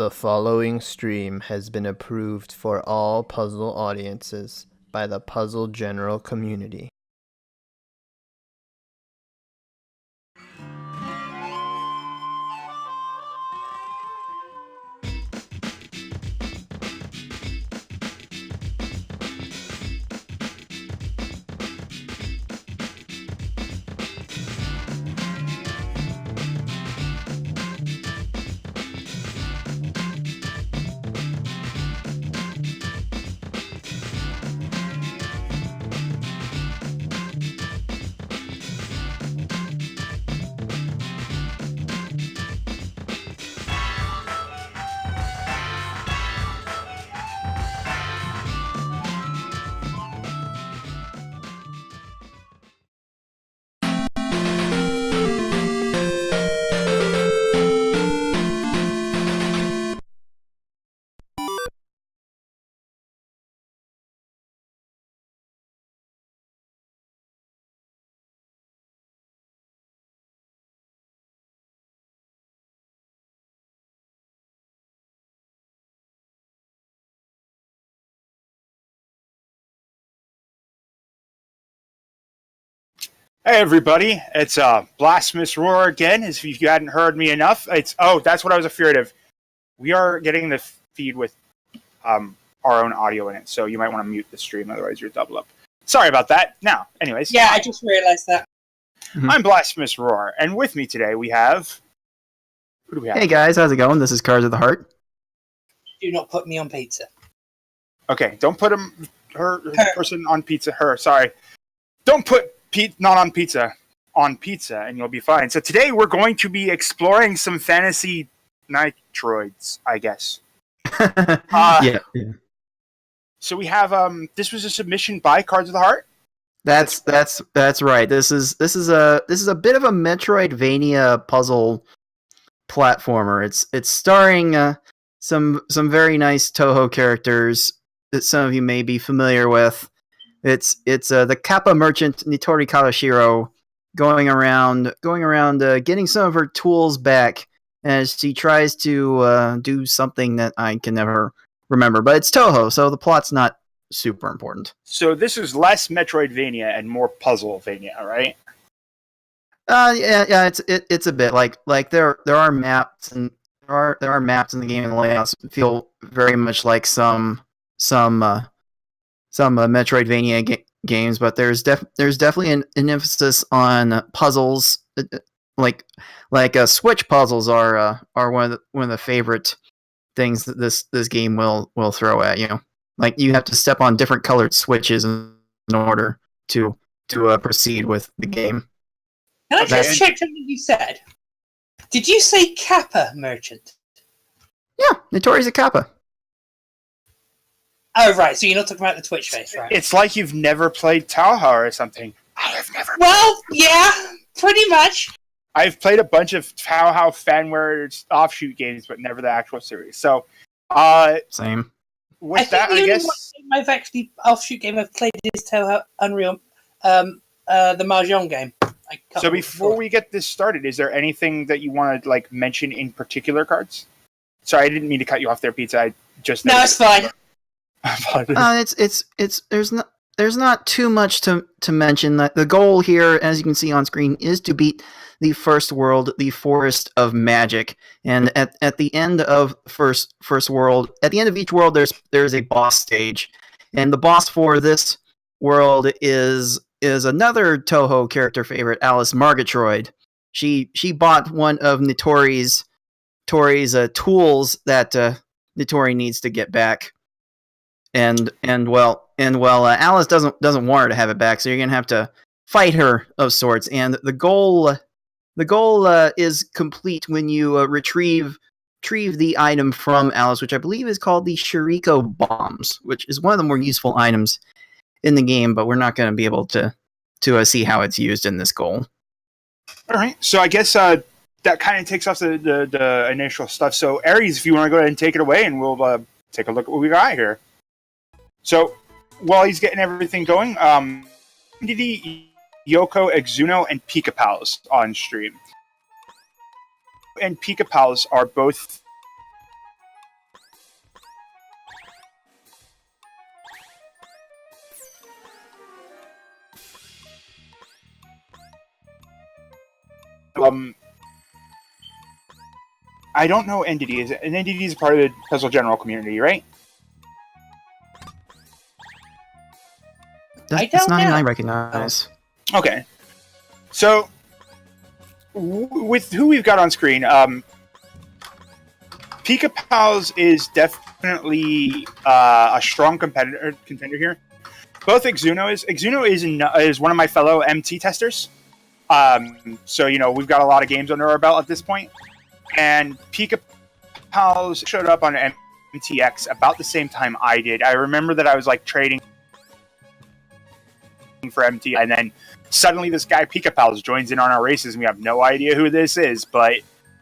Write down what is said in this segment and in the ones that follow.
The following stream has been approved for all puzzle audiences by the puzzle general community. Hey everybody, it's Blasphemous Roar again, as if you hadn't heard me enough. That's what I was afraid of. We are getting the feed with our own audio in it, so you might want to mute the stream, otherwise you're double up. Sorry about that. Now, anyways. Yeah, I just realized that. I'm Blasphemous Roar, and with me today we have... Who do we have? Hey guys, how's it going? This is Cards of the Heart. Do not put me on pizza. Okay, don't put her person on pizza. Her, sorry. Don't put not on pizza, and you'll be fine. So today we're going to be exploring some fantasy Nitroids, I guess. Yeah. So we have this was a submission by Cards of the Heart. That's right. This is a bit of a Metroidvania puzzle platformer. It's starring some very nice Toho characters that some of you may be familiar with. It's the Kappa merchant Nitori Kawashiro going around getting some of her tools back as she tries to do something that I can never remember. But it's Toho, so the plot's not super important. So this is less Metroidvania and more Puzzlevania, right? Yeah. It's a bit like there are maps and there are maps in the game and layouts that feel very much like some Metroidvania games, but there's definitely an emphasis on puzzles, like Switch puzzles are one of the favorite things that this game will throw at you. Like you have to step on different colored switches in order to proceed with the game. Can I just check something you said? Did you say Kappa merchant? Yeah, Nitori's a Kappa. Oh, right, so you're not talking about the Twitch face, right? It's like you've never played Taoha or something. I have never. Well, yeah, pretty much. I've played a bunch of Taoha fanware offshoot games, but never the actual series. So, same. With that, I guess I've actually offshoot game I've played is Taoha Unreal, the Mahjong game. So before we get this started, is there anything that you want to mention in particular, Cards? Sorry, I didn't mean to cut you off there, Pizza. I just no, it's fine. There's not too much to mention. The goal here, as you can see on screen, is to beat the first world, the Forest of Magic. And at the end of first world, at the end of each world, there's a boss stage, and the boss for this world is another Toho character favorite, Alice Margatroyd. She bought one of Nitori's tools that Nitori needs to get back. And Alice doesn't want her to have it back, so you're gonna have to fight her of sorts. And the goal is complete when you retrieve the item from Alice, which I believe is called the Shiriko bombs, which is one of the more useful items in the game. But we're not going to be able to see how it's used in this goal. All right, so I guess that kind of takes off the initial stuff. So Aries, if you want to go ahead and take it away, and we'll take a look at what we got here. So, while he's getting everything going, ndiddy, Yoco, Exuno, and Pikapals on stream. And Pikapals are both I don't know ndiddy. Ndiddy is part of the Puzzle General community, right? I It's don't not even know. I recognize. Okay. So, with who we've got on screen, Pikapals is definitely a strong contender here. Both Exuno is one of my fellow MT testers. So we've got a lot of games under our belt at this point, and Pikapals showed up on MTX about the same time I did. I remember that I was like trading for MT, and then suddenly this guy Pikapals joins in on our races, and we have no idea who this is. But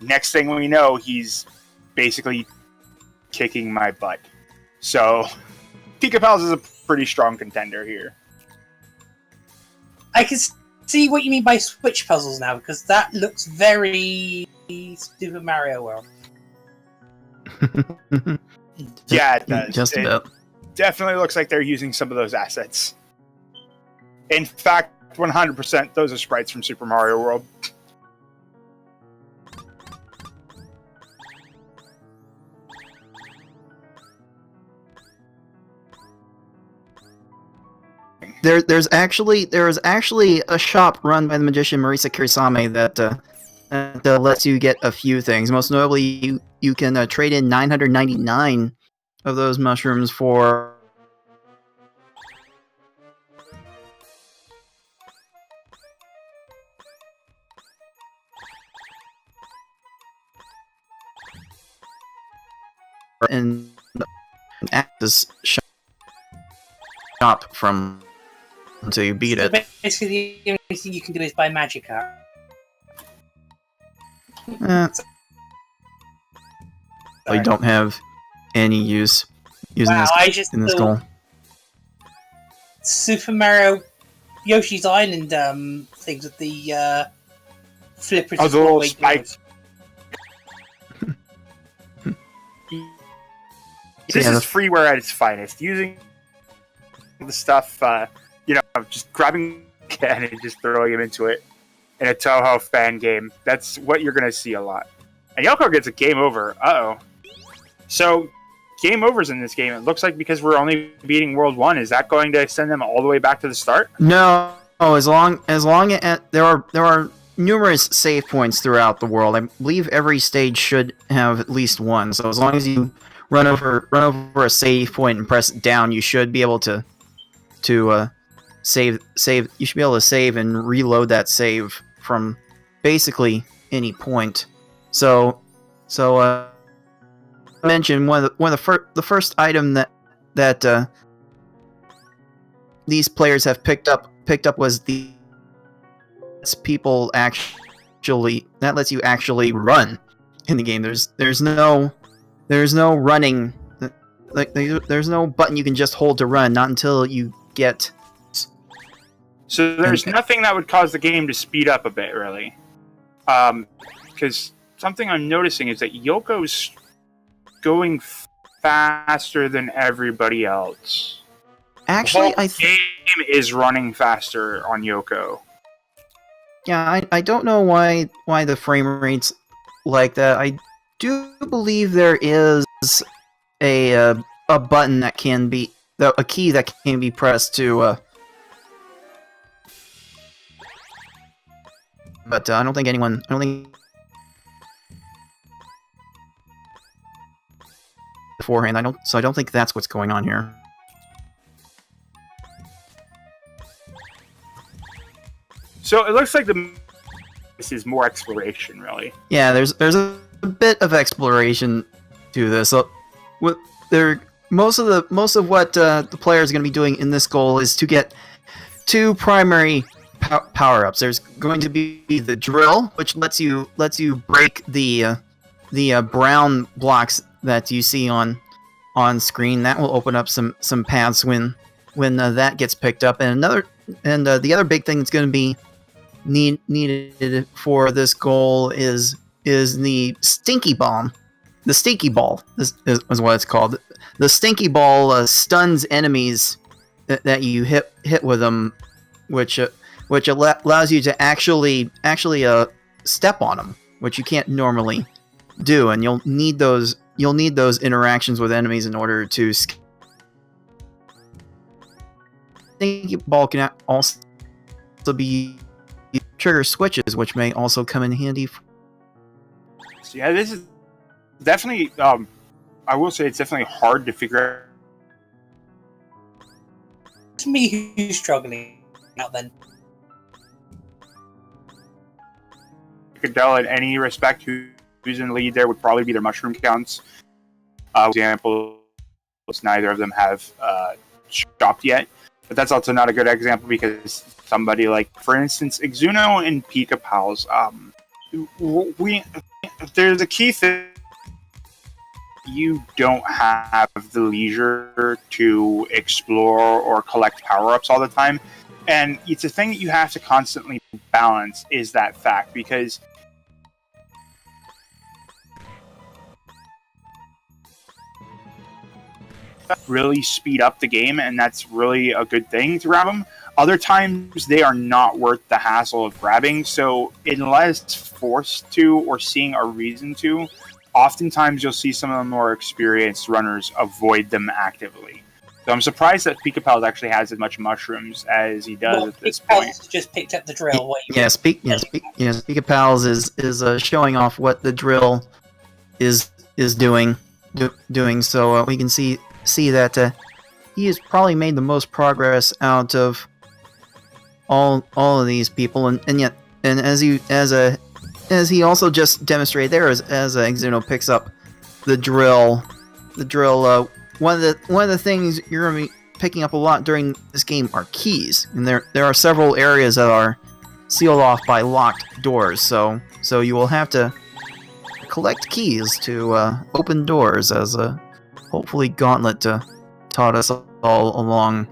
next thing we know, he's basically kicking my butt. So Pikapals is a pretty strong contender here. I can see what you mean by switch puzzles now, because that looks very Super Mario World. Yeah, it does. Just about. Definitely looks like they're using some of those assets. In fact, 100% those are sprites from Super Mario World. There is actually a shop run by the magician Marisa Kirisame that lets you get a few things. Most notably, you can trade in 999 of those mushrooms for an Axis shop from until you beat it. Basically, the only thing you can do is buy magic art. I don't have any use using Wow, this I just in this thought goal. Super Mario Yoshi's Island things with the flippers. Oh, is the one little way to do spikes. This Yeah, is freeware at its finest. Using the stuff, just grabbing a can and just throwing him into it in a Toho fan game. That's what you're going to see a lot. And Yoco gets a game over. Uh-oh. So, game overs in this game, it looks like because we're only beating World 1, is that going to send them all the way back to the start? No, as long as there are numerous save points throughout the world. I believe every stage should have at least one. So as long as you run over a save point and press down, you should be able to save. You should be able to save and reload that save from basically any point. So I mentioned one of the first item that these players have picked up was the people actually that lets you actually run in the game. There's no running, like there's no button you can just hold to run, not until you get. So there's nothing that would cause the game to speed up a bit, really. Because something I'm noticing is that Yoko's going faster than everybody else. Actually, the whole game is running faster on Yoco. Yeah, I don't know why the frame rate's like that. I do believe there is a button that can be a key that can be pressed to. But I don't think beforehand. I don't think that's what's going on here. So it looks like this is more exploration, really. Yeah, there's a bit of exploration to this. So, most of what the player is going to be doing in this goal is to get two primary power-ups. There's going to be the drill, which lets you break the brown blocks that you see on screen. That will open up some paths when that gets picked up. And the other big thing that's going to be needed for this goal is the stinky bomb. The stinky ball is what it's called. The stinky ball stuns enemies that you hit with them, which allows you to actually step on them, which you can't normally do, and you'll need those interactions with enemies in order to. Stinky ball can also be trigger switches, which may also come in handy. So yeah, this is definitely. I will say it's definitely hard to figure out. It's me who's struggling out then. You could tell in any respect who's in the lead there would probably be their mushroom counts. For example, neither of them have stopped yet. But that's also not a good example because somebody like, for instance, Exuno and pikapals, there's a key thing. You don't have the leisure to explore or collect power-ups all the time. And it's a thing that you have to constantly balance, is that fact, because really speed up the game, and that's really a good thing to grab them. Other times, they are not worth the hassle of grabbing, so unless forced to or seeing a reason to, oftentimes you'll see some of the more experienced runners avoid them actively. So I'm surprised that pikapals actually has as much mushrooms as he does at this point. Just picked up the drill. Pikapals is showing off what the drill is doing. So we can see that he has probably made the most progress out of all of these people, and as he also just demonstrated there, as Exuno picks up the drill. One of the things you're going to be picking up a lot during this game are keys, and there are several areas that are sealed off by locked doors. So you will have to collect keys to open doors, as hopefully Gauntlet taught us all a long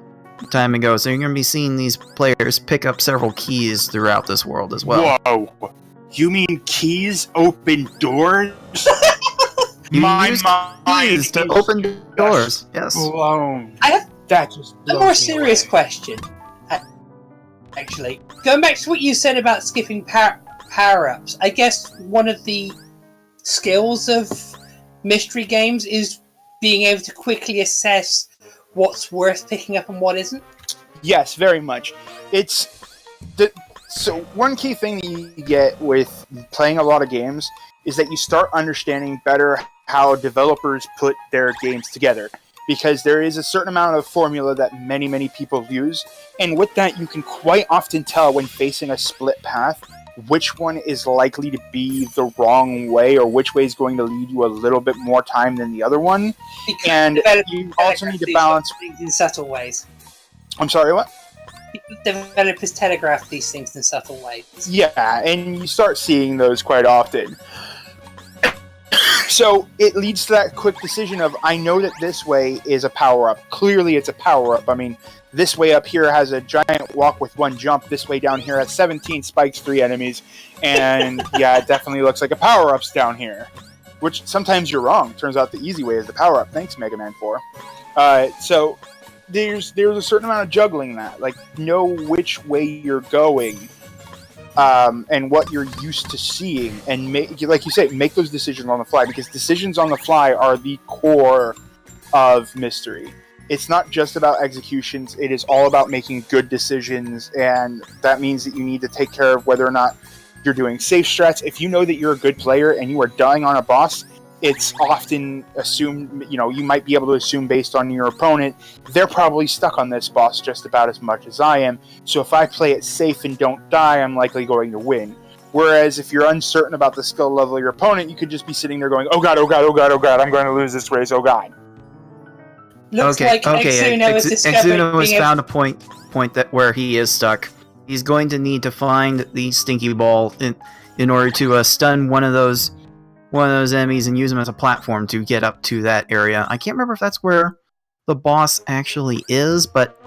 time ago. So you're going to be seeing these players pick up several keys throughout this world as well. Whoa! You mean keys open doors? You use keys to open doors. Yes. Blown. I have That just a more serious question. Actually, going back to what you said about skipping power-ups, I guess one of the skills of mystery games is being able to quickly assess what's worth picking up and what isn't. Yes, very much. So one key thing that you get with playing a lot of games is that you start understanding better how developers put their games together, because there is a certain amount of formula that many people use, and with that you can quite often tell when facing a split path which one is likely to be the wrong way, or which way is going to lead you a little bit more time than the other one. And you also need to balance things in subtle ways. I'm sorry, what? Developers telegraph these things in subtle ways. Yeah, and you start seeing those quite often. So it leads to that quick decision of, I know that this way is a power-up. Clearly it's a power-up. I mean, this way up here has a giant walk with one jump. This way down here has 17 spikes, 3 enemies. And yeah, it definitely looks like a power-up's down here. Which sometimes you're wrong. Turns out the easy way is the power-up. Thanks, Mega Man 4. So there's a certain amount of juggling that. Like, know which way you're going. And what you're used to seeing, and like you say, make those decisions on the fly, because decisions on the fly are the core of mystery. It's not just about executions, it is all about making good decisions, and that means that you need to take care of whether or not you're doing safe strats. If you know that you're a good player and you are dying on a boss, it's often assumed, you might be able to assume based on your opponent, they're probably stuck on this boss just about as much as I am, so if I play it safe and don't die, I'm likely going to win. Whereas if you're uncertain about the skill level of your opponent, you could just be sitting there going, oh god, I'm going to lose this race, oh god. Looks like Exuno has discovered Exuno has found a point that where he is stuck. He's going to need to find the stinky ball in order to stun one of those enemies and use them as a platform to get up to that area. I can't remember if that's where the boss actually is, but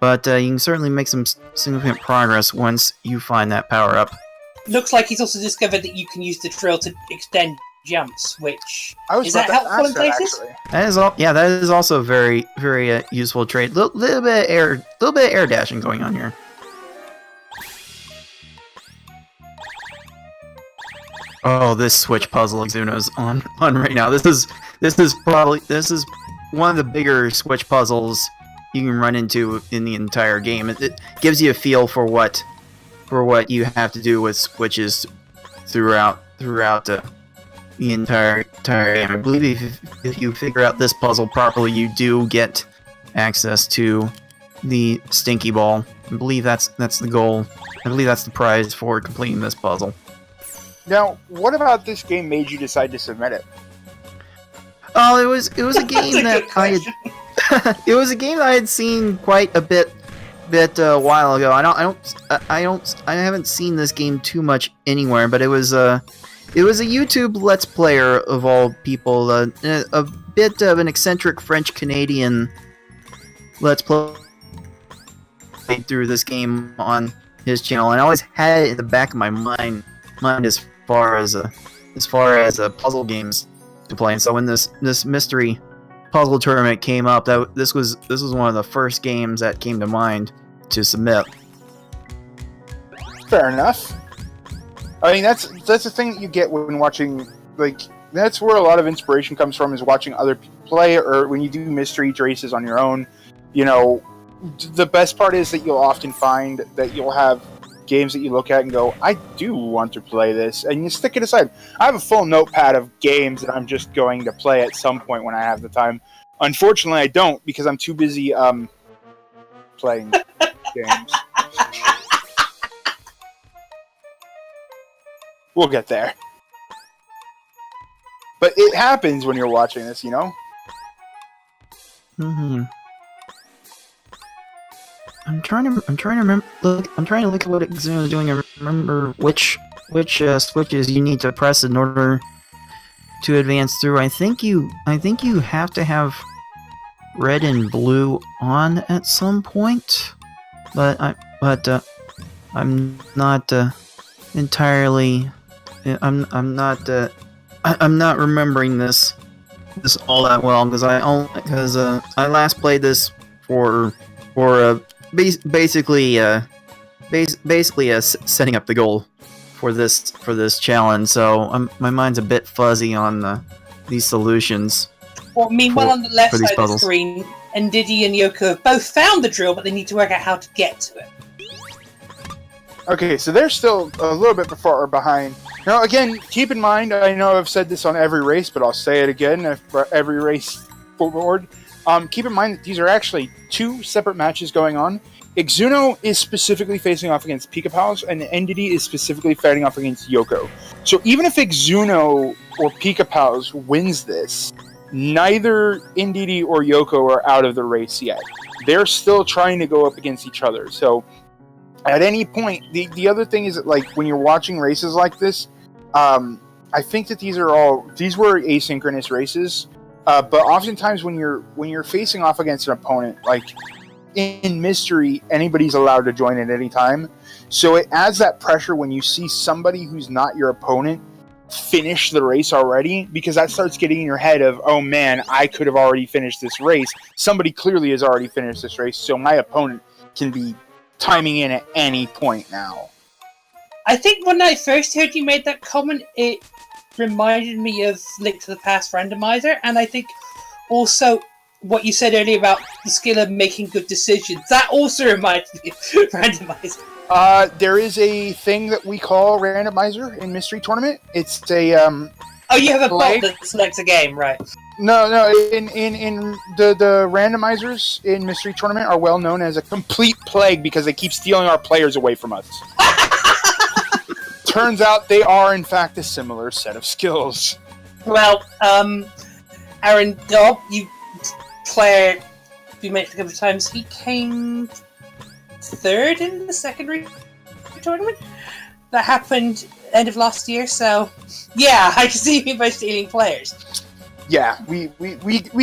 you can certainly make some significant progress once you find that power-up. Looks like he's also discovered that you can use the drill to extend jumps, which is that helpful in places? That is also a very, very useful trait. Little bit of air dashing going on here. Oh, this Switch puzzle Exuno's on right now. This is one of the bigger Switch puzzles you can run into in the entire game. It gives you a feel for what you have to do with switches throughout the entire game. I believe if you figure out this puzzle properly, you do get access to the Stinky Ball. I believe that's the goal. I believe that's the prize for completing this puzzle. Now, what about this game made you decide to submit it? Oh, it was a game that I had. It was a game that I had seen quite a bit a while ago. I haven't seen this game too much anywhere, but it was a YouTube Let's Player of all people, a bit of an eccentric French Canadian Let's Play through this game on his channel, and I always had it in the back of my mind as far as puzzle games to play. And so when this mystery puzzle tournament came up, this was one of the first games that came to mind to submit. Fair enough. I mean, that's the thing that you get when watching, like, that's where a lot of inspiration comes from, is watching other people play, or when you do mystery races on your own. You know, the best part is that you'll often find that you'll have games that you look at and go, I do want to play this, and you stick it aside. I have a full notepad of games that I'm just going to play at some point when I have the time. Unfortunately, I don't, because I'm too busy playing games. We'll get there. But it happens when you're watching this, you know? Mm-hmm. I'm trying to remember. I'm trying to look at what Exuno is doing and remember which switches you need to press in order to advance through. I think you have to have red and blue on at some point, but I'm not entirely. I'm not remembering this all that well because I last played this for basically setting up the goal for this challenge. So my mind's a bit fuzzy on these solutions. Well, meanwhile, on the left for these side of the puzzles. screen, ndiddy and Yoco have both found the drill, but they need to work out how to get to it. Okay, so they're still a little bit before or behind. Now, again, keep in mind, I know I've said this on every race, but I'll say it again for every race forward. Keep in mind that these are actually two separate matches going on. Exuno is specifically facing off against Pikapals, and ndiddy is specifically fighting off against Yoco. So even if Exuno or Pikapals wins this, neither ndiddy or Yoco are out of the race yet. They're still trying to go up against each other. So at any point, the other thing is that, like, when you're watching races like this, I think that these were asynchronous races. But oftentimes when you're facing off against an opponent, like in Mystery, anybody's allowed to join at any time. So it adds that pressure when you see somebody who's not your opponent finish the race already, because that starts getting in your head of, oh man, I could have already finished this race. Somebody clearly has already finished this race, so my opponent can be timing in at any point now. I think when I first heard you made that comment, it reminded me of Link to the Past randomizer, and I think also what you said earlier about the skill of making good decisions, that also reminds me of randomizer. There is a thing that we call randomizer in Mystery Tournament. It's a Oh, you have a plague? bot that selects a game, right? No. In the randomizers in Mystery Tournament are well known as a complete plague because they keep stealing our players away from us. Turns out they are, in fact, a similar set of skills. Well, Aaron Dobb, player we met a couple of times, he came third in the secondary tournament. That happened end of last year, so yeah, I can see me by stealing players. Yeah, we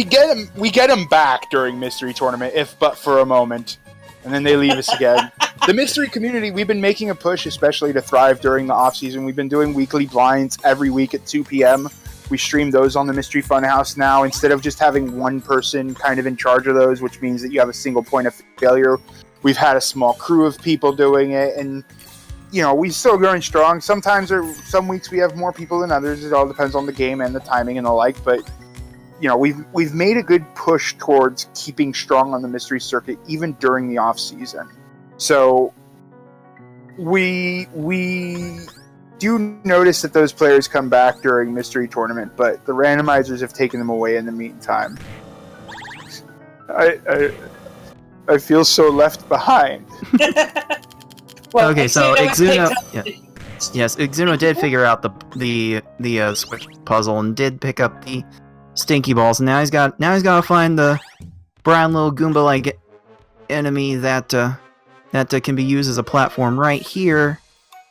get them back during Mystery Tournament, if but for a moment, and then they leave us again. The Mystery community, we've been making a push, especially to thrive during the off season. We've been doing weekly blinds every week at 2 p.m. We stream those on the Mystery Funhouse now, instead of just having one person kind of in charge of those, which means that you have a single point of failure. We've had a small crew of people doing it, and we still growing strong. Sometimes some weeks we have more people than others. It all depends on the game and the timing and the like. But we've made a good push towards keeping strong on the mystery circuit even during the off season. So we do notice that those players come back during mystery tournament, but the randomizers have taken them away in the meantime. I feel so left behind. Well, Okay, so Exuno Exuno, yes, Exuno did figure out the switch puzzle and did pick up the stinky balls. And now he's got to find the brown little Goomba-like enemy that can be used as a platform right here.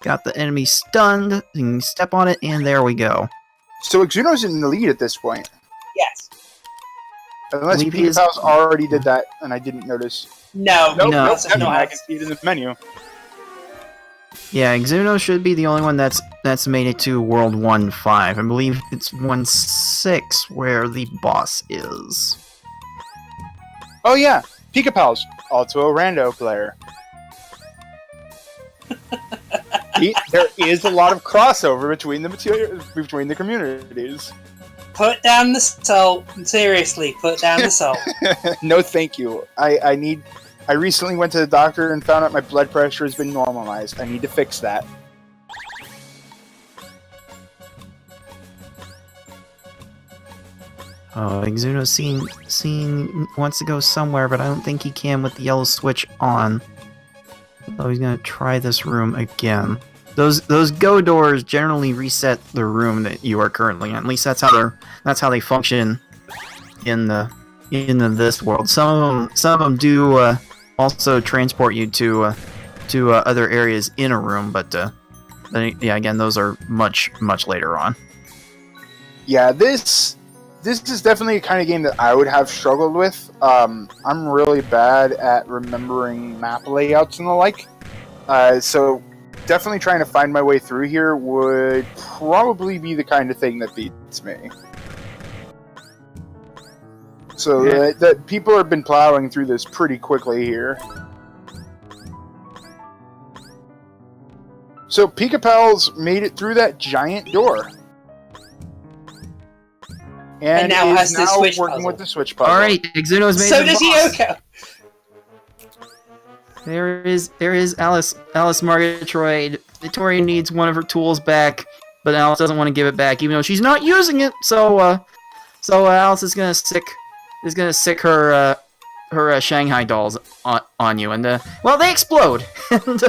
Got the enemy stunned. You can step on it, and there we go. So Exuno's in the lead at this point. Yes. Unless Believe he is- Pikapals already did that, and I didn't notice. No. Nope, No. I can see it in the menu. Yeah, Exuno should be the only one that's made it to World 1-5. I believe it's 1-6 where the boss is. Oh yeah, Pikapals, also a rando player. There is a lot of crossover between the communities. Put down the salt. Seriously, put down the salt. No, thank you. I recently went to the doctor and found out my blood pressure has been normalized. I need to fix that. Oh, Exuno's seen wants to go somewhere, but I don't think he can with the yellow switch on. So he's gonna try this room again. Those go doors generally reset the room that you are currently in. At least that's how they function in this world. Some of them do also transport you to other areas in a room, but yeah, again, those are much later on. Yeah, this is definitely a kind of game that I would have struggled with. I'm really bad at remembering map layouts and the like. So definitely trying to find my way through here would probably be the kind of thing that beats me. So that people have been plowing through this pretty quickly here. So Pikapals made it through that giant door. And now is has the now switch working puzzle. with the switch puzzle. All right, Exuno's made So the does boss. Yoko. There is Alice Margatroyd. Victoria needs one of her tools back, but Alice doesn't want to give it back, even though she's not using it. So Alice is gonna sick her Shanghai dolls on you, and well, they explode. And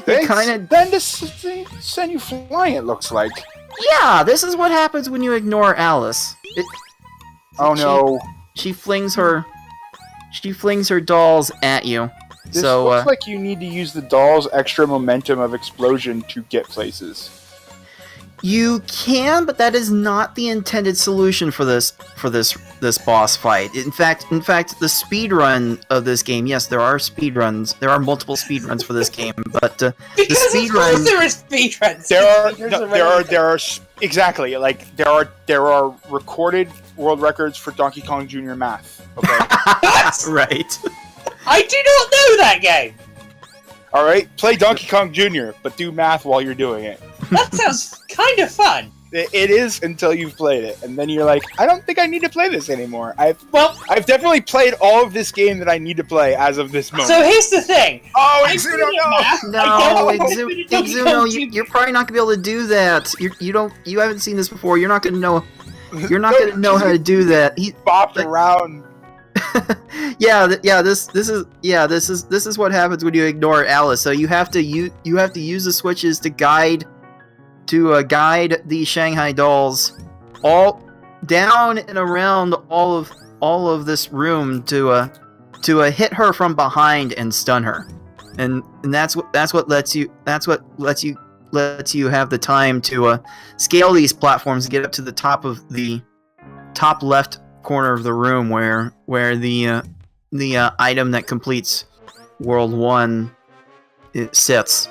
Thanks. kind Then to send you flying, it looks like. yeah, this is what happens when you ignore Alice. Oh no. She flings her dolls at you. This So looks like you need to use the doll's extra momentum of explosion to get places. you can, but that is not the intended solution for this boss fight. In fact, the speed run of this game, yes, there are speed runs. There are multiple speed runs for this game, but the Because speed of course run. there are speedruns. There are exactly like there are recorded world records for Donkey Kong Jr. math. Okay. What? Right. I do not know that game. All right, play Donkey Kong Jr., but do math while you're doing it. That sounds kind of fun. It is until you've played it, and then you're like, I don't think I need to play this anymore. I've definitely played all of this game that I need need to play as of this moment. So here's the thing. Oh, I'm Exuno, good at math. No, I don't know if Donkey Kong Exuno, Jr. you're probably not gonna be able to do that. You haven't seen this before. You're not gonna know. You're not gonna know how to do that. Bopped around. This is what happens when you ignore Alice. So you have to use the switches to guide the Shanghai dolls all down and around all of this room to hit her from behind and stun her, and that's what lets you have the time to scale these platforms to get up to the top of the top left corner of the room where the item that completes World 1 it sits.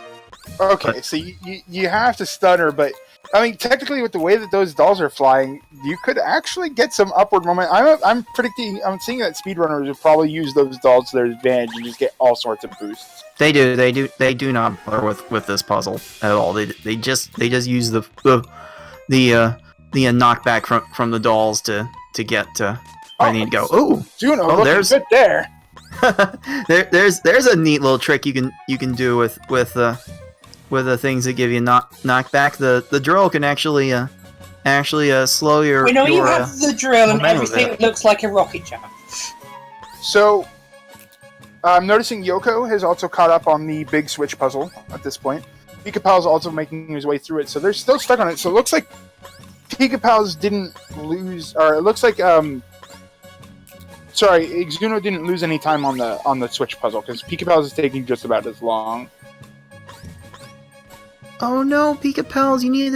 Okay, so you have to stun her, but I mean, technically, with the way that those dolls are flying, you could actually get some upward momentum. I'm predicting. I'm seeing that speedrunners will probably use those dolls to their advantage and just get all sorts of boosts. They do not bother with this puzzle at all. They just use the knockback from the dolls to get to where they need to go. Ooh, Juno, there's good there. there's a neat little trick you can do with the things that give you knockback. The drill can actually slow your. We know you your, have the drill and momentum everything looks like a rocket jump. So, I'm noticing Yoco has also caught up on the big switch puzzle at this point. Pikapals also making his way through it, so they're still stuck on it. So it looks like Pikapals didn't lose, or it looks like sorry, exuno didn't lose any time on the switch puzzle because Pikapals is taking just about as long. Oh no, Pikapals! You need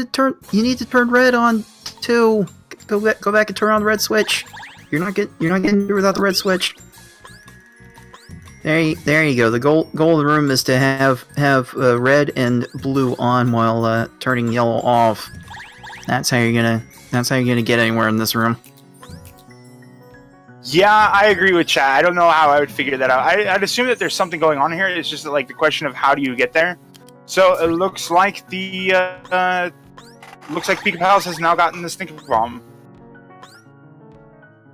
to turn red on too. Go back and turn on the red switch. You're not getting through without the red switch. There you go. The goal of the room is to have red and blue on while turning yellow off. That's how you're gonna get anywhere in this room. Yeah, I agree with Chad. I don't know how I would figure that out. I'd assume that there's something going on here. It's just like the question of how do you get there. So it looks like Pikapals has now gotten the stinker bomb.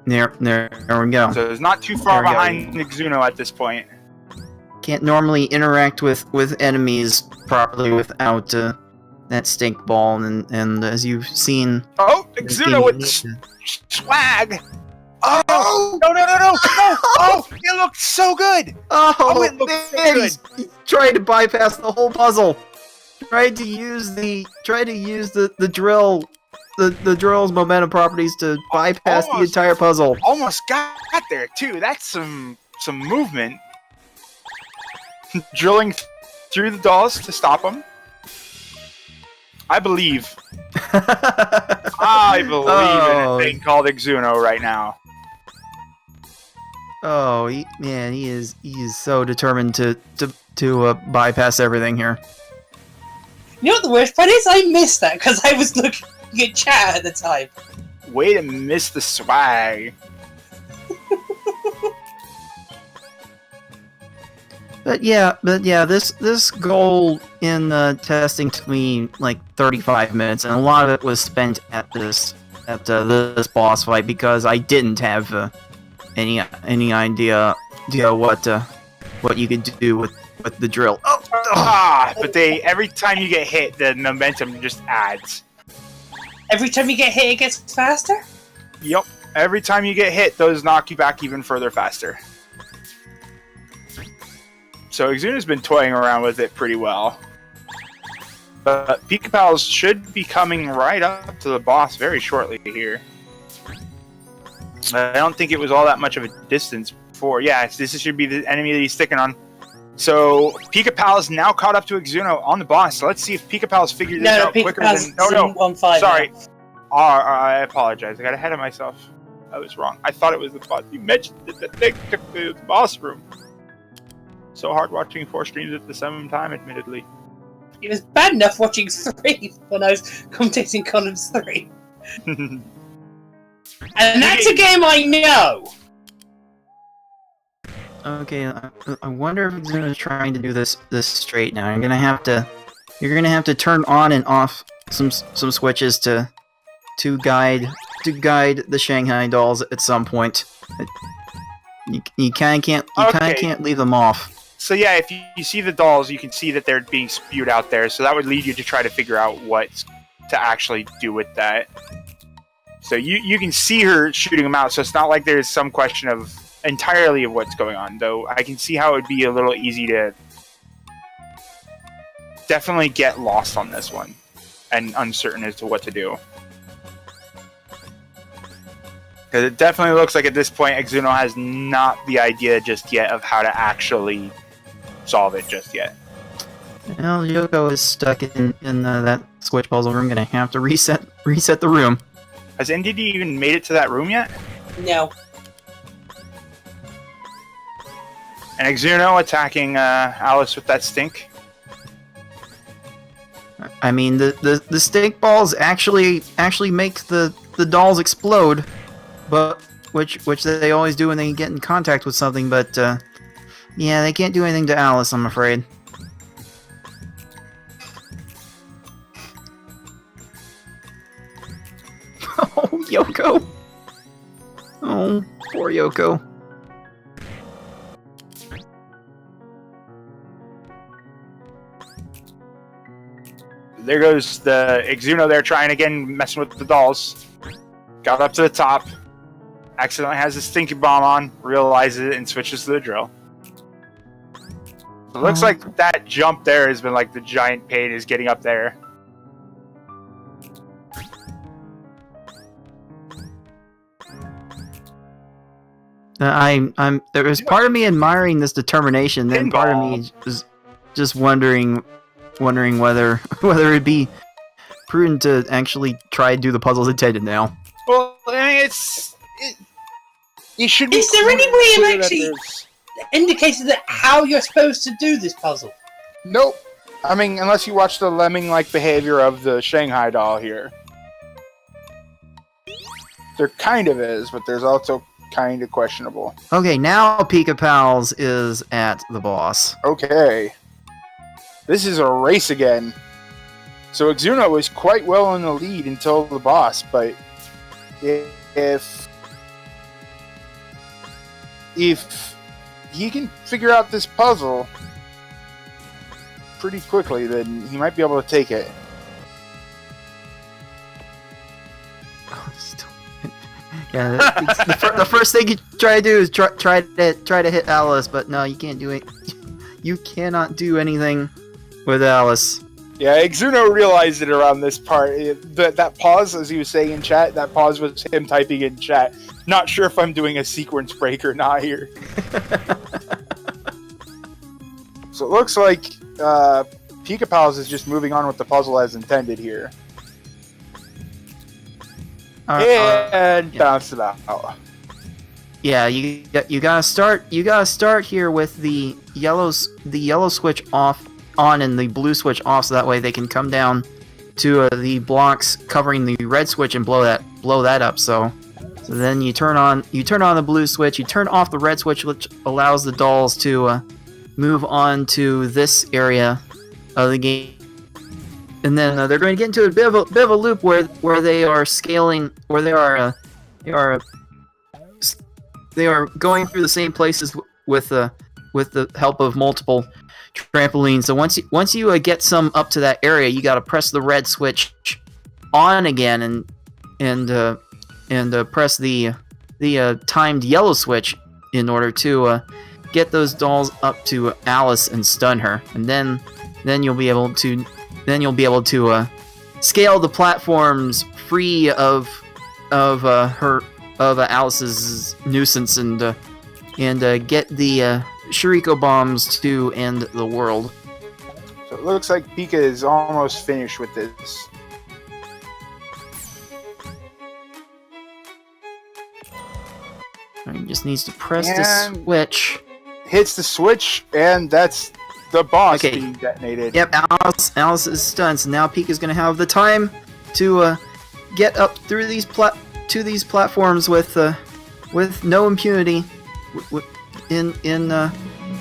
There we go. So it's not too far behind exuno at this point. Can't normally interact with enemies properly without that stink ball, and as you've seen. Oh, exuno with swag. Oh no! Oh, it looked so good. Oh, it looked so man, good. He tried to bypass the whole puzzle. Tried to use the drill, the drill's momentum properties to bypass the entire puzzle. Almost got there too. That's some movement. Drilling through the dolls to stop them. I believe. I believe in a thing called exuno right now. Oh, he is so determined to bypass everything here. You know what the worst part is? I missed that because I was looking at chat at the time. Way to miss the swag. But yeah, this goal in testing took me like 35 minutes, and a lot of it was spent at this boss fight because I didn't have any idea what you could do with the drill. But every time you get hit, the momentum just adds. Every time you get hit, it gets faster? Yep. Every time you get hit, those knock you back even further faster. So exuno's been toying around with it pretty well. But Pikapals should be coming right up to the boss very shortly here. I don't think it was all that much of a distance before. Yeah, this should be the enemy that he's sticking on. So Pikapals now caught up to exuno on the boss. So let's see if Pikapals figured this out quicker than... No. 1-5 Sorry. now. I apologize. I got ahead of myself. I was wrong. I thought it was the boss. You mentioned that the thing took the boss room. So hard watching 4 streams at the same time, admittedly. It was bad enough watching 3 when I was commentating Columns 3. And that's a game I know! Okay, I wonder if Exuno's trying to do this straight now. You're gonna have to turn on and off some switches to guide the Shanghai dolls at some point. You kind of can't leave them off. So yeah, if you see the dolls, you can see that they're being spewed out there. So that would lead you to try to figure out what to actually do with that. So you can see her shooting them out. So it's not like there's some question of entirely of what's going on. Though I can see how it would be a little easy to definitely get lost on this one and uncertain as to what to do. Because it definitely looks like at this point, Exuno has not the idea just yet of how to actually solve it just yet. Well, Yoco is stuck in that switch puzzle room. Gonna have to reset the room. Has ndiddy even made it to that room yet? No. And Exuno attacking Alice with that stink. I mean, the stink balls actually make the dolls explode, but which they always do when they get in contact with something. But yeah, they can't do anything to Alice, I'm afraid. Oh, Yoko. Oh, poor Yoko. There goes the exuno there trying again, messing with the dolls. Got up to the top. Accidentally has his stinky bomb on, realizes it, and switches to the drill. It looks like that jump there has been like the giant pain is getting up there. There was part of me admiring this determination, then part of me was just wondering whether it'd be prudent to actually try and do the puzzles intended now. Well, I mean, you should be. Is there any way clear of that actually there's- indicating that how you're supposed to do this puzzle? Nope. I mean, unless you watch the lemming-like behavior of the Shanghai doll here. There kind of is, but there's also kind of questionable. Okay, now Pikapals is at the boss. Okay. This is a race again. So Exuno was quite well in the lead until the boss, but if he can figure out this puzzle pretty quickly, then he might be able to take it. Yeah, the first thing you try to do is try to hit Alice, but no, you can't do it. You cannot do anything with Alice. Yeah, Exuno realized it around this part. That pause, as he was saying in chat, that pause was him typing in chat. Not sure if I'm doing a sequence break or not here. So it looks like Pikapals is just moving on with the puzzle as intended here. And bounce it out. Yeah, you gotta start here with the yellow switch on and the blue switch off, so that way they can come down to the blocks covering the red switch and blow that up. So then you turn on the blue switch, you turn off the red switch, which allows the dolls to move on to this area of the game. And then they're going to get into a bit of a loop where they are scaling, where they are going through the same places with the help of multiple trampolines. So once you get some up to that area, you got to press the red switch on again and press the timed yellow switch in order to get those dolls up to Alice and stun her, and then you'll be able to scale the platforms free of Alice's nuisance and get the Shuriko bombs to end the world. So it looks like Pika is almost finished with this. He just needs to press the switch. Hits the switch, and that's the boss Okay. being detonated. Yep, Alice is stunned, so now Pika's gonna have the time to get up through these platforms with no impunity in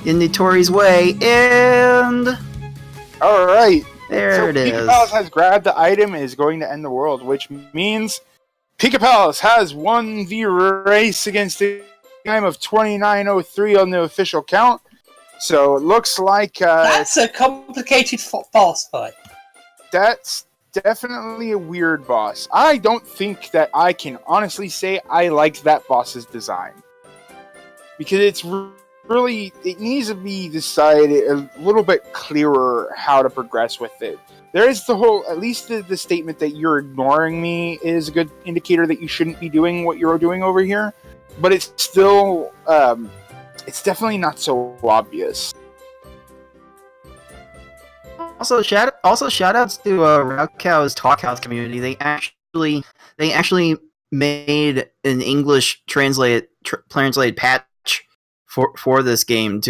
Nitori's way, and All right. there it is. Pikapals has grabbed the item and is going to end the world, which means Pikapals has won the race against the time of 29:03 on the official count. So it looks like That's a complicated boss fight. that's definitely a weird boss. I don't think that I can honestly say I liked that boss's design. Because it's really, it needs to be decided a little bit clearer how to progress with it. There is the whole, at least the statement that you're ignoring me is a good indicator that you shouldn't be doing what you're doing over here. But it's still, it's definitely not so obvious. Also, shout outs to Raukow's Talk House community. They actually made an English translated patch for this game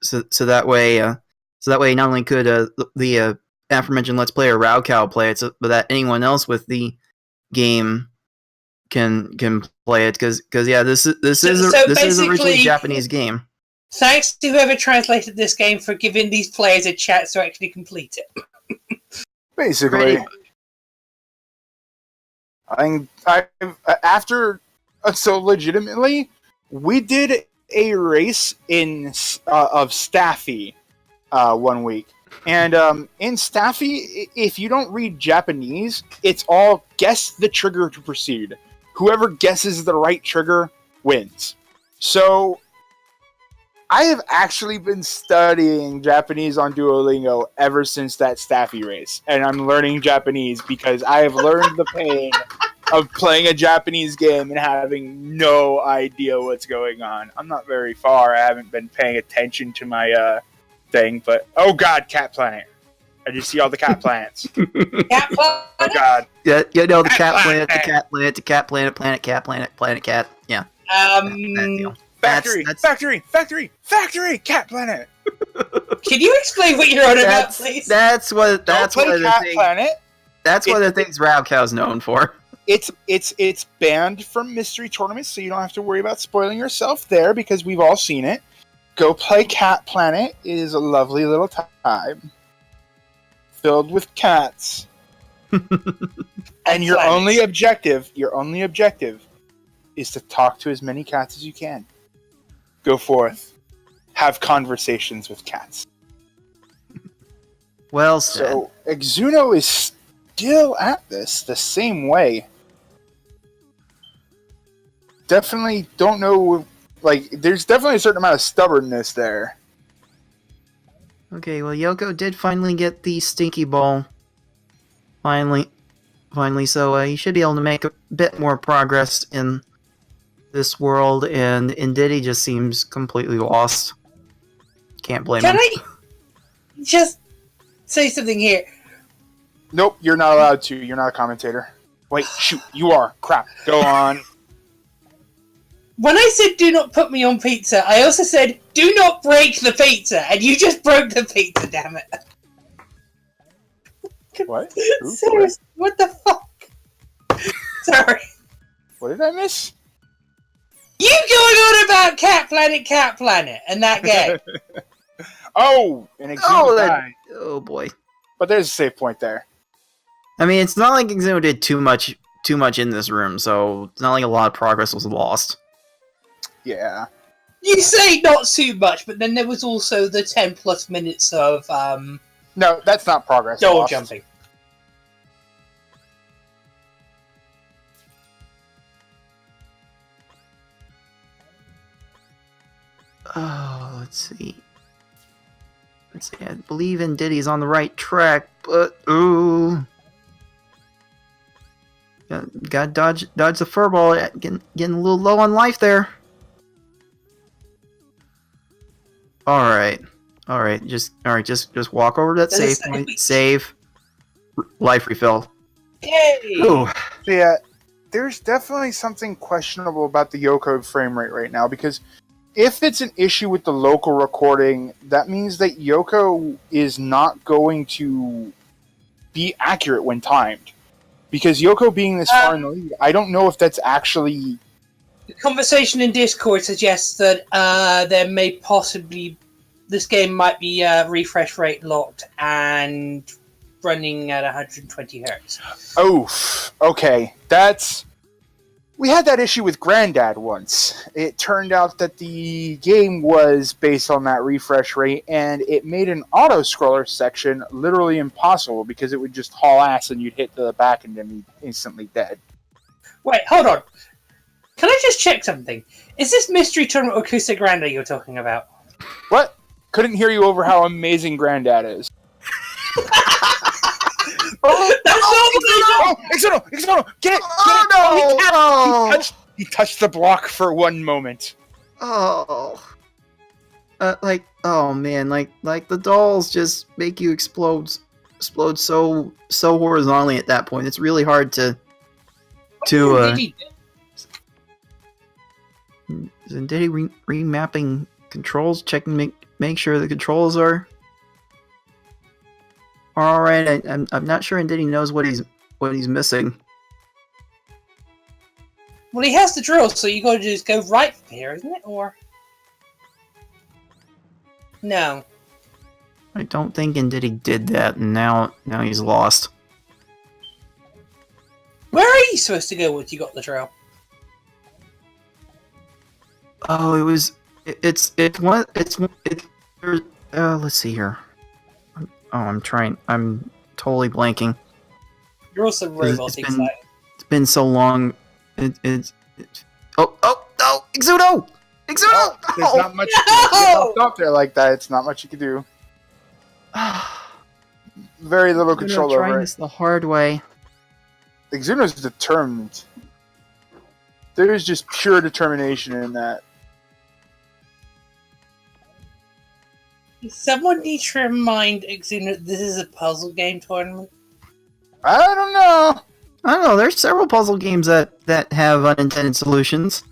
so that way not only could the aforementioned Let's Player Raocow play it, so that anyone else with the game can play it. Because yeah, this is originally a basically- Japanese game. Thanks to whoever translated this game for giving these players a chance to actually complete it. Basically. Pretty- So legitimately, we did a race of Staffy 1 week. And in Staffy, if you don't read Japanese, it's all guess the trigger to proceed. Whoever guesses the right trigger wins. So I have actually been studying Japanese on Duolingo ever since that Staffy race. And I'm learning Japanese because I have learned the pain of playing a Japanese game and having no idea what's going on. I'm not very far. I haven't been paying attention to my thing, but oh god, Cat Planet. I just see all the cat planets. Cat Oh Planet? god. Yeah, you know, the Cat cat planet, the planet. cat planet, the cat planet, planet cat, planet cat. Yeah, that deal. Factory, That's- factory, Cat Planet. Can you explain what you're on about, please? That's one Don't play of the Cat things. Planet. That's one of the things Raocow's known for. It's banned from mystery tournaments, so you don't have to worry about spoiling yourself there because we've all seen it. Go play Cat Planet. It is a lovely little time filled with cats. And your only objective is to talk to as many cats as you can. Go forth. Have conversations with cats. Well said. So, Exuno is still at this the same way. Definitely don't know, like, there's definitely a certain amount of stubbornness there. Okay, well, Yoco did finally get the stinky ball. Finally, so he should be able to make a bit more progress in this world, and ndiddy just seems completely lost. Can't blame Can him. I just say something here? Nope, you're not allowed to. You're not a commentator. Wait, shoot, you are. Crap. Go on. When I said do not put me on pizza, I also said do not break the pizza, and you just broke the pizza, damn it. What? Seriously, what the fuck? Sorry. What did I miss? You going on about Cat Planet, and that game. Oh, an Exuno died. Oh boy. But there's a save point there. I mean, it's not like Exuno did too much in this room, so it's not like a lot of progress was lost. Yeah. You say not too much, but then there was also the 10 plus minutes of No, that's not progress. door lost. jumping. Oh, let's see. I believe ndiddy's on the right track, but ooh. Gotta dodge the furball. Getting a little low on life there. Alright. Just walk over to that Doesn't save say point. we- Save. Life refill. Yay! Ooh. Yeah, there's definitely something questionable about the yoco frame rate right now, because if it's an issue with the local recording, that means that yoco is not going to be accurate when timed. Because Yoko being this far in the lead, I don't know if that's actually... The conversation in Discord suggests that there may possibly... This game might be refresh rate locked and running at 120 hertz. Oh, okay. That's... We had that issue with Granddad once. It turned out that the game was based on that refresh rate, and it made an auto-scroller section literally impossible because it would just haul ass and you'd hit the back and then be instantly dead. Wait, hold on. Can I just check something? Is this Mystery Tournament Okusa Grande you're talking about? What? Couldn't hear you over how amazing Granddad is. Exuno! Get it! He touched the block for one moment. Oh. Oh man, like the dolls just make you explode so horizontally at that point. It's really hard to ndiddy remapping controls, checking make sure the controls are all right. I'm not sure ndiddy knows what he's missing. Well, he has the drill, so you got to just go right from here, isn't it? Or no? I don't think ndiddy did that, and now he's lost. Where are you supposed to go once you got the drill? Oh, let's see here. I'm totally blanking. You're also robotic. It's been so long. Oh, exuno! Oh, there's not much up there like that. It's not much you can do. Very little control over trying it. this the hard way. Exuno's determined. There's just pure determination in that. Someone needs to remind Exuno this is a puzzle game tournament. I don't know. I don't know. There's several puzzle games that have unintended solutions.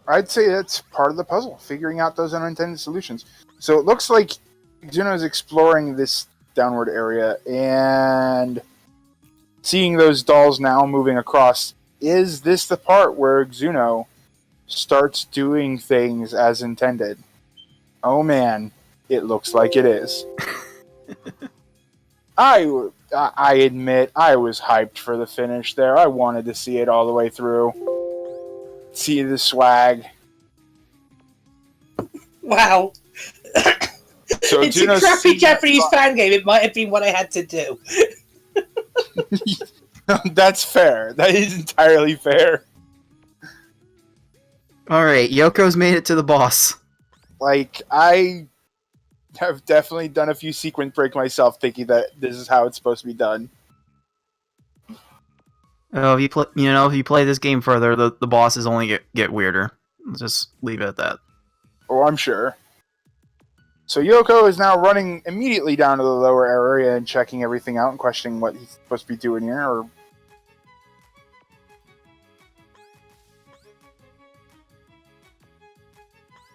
I'd say that's part of the puzzle, figuring out those unintended solutions. So it looks like Exuno is exploring this downward area and seeing those dolls now moving across. Is this the part where Exuno starts doing things as intended? Oh man, it looks like it is. I admit I was hyped for the finish there. I wanted to see it all the way through. See the swag. Wow. So It's a crappy Japanese fan game. It might have been what I had to do. That's fair. That is entirely fair. Alright, Yoko's made it to the boss. Like, I have definitely done a few sequence break myself thinking that this is how it's supposed to be done. Oh, if you play this game further, the bosses only get weirder. Let's just leave it at that. Oh, I'm sure. So Yoco is now running immediately down to the lower area and checking everything out and questioning what he's supposed to be doing here. Or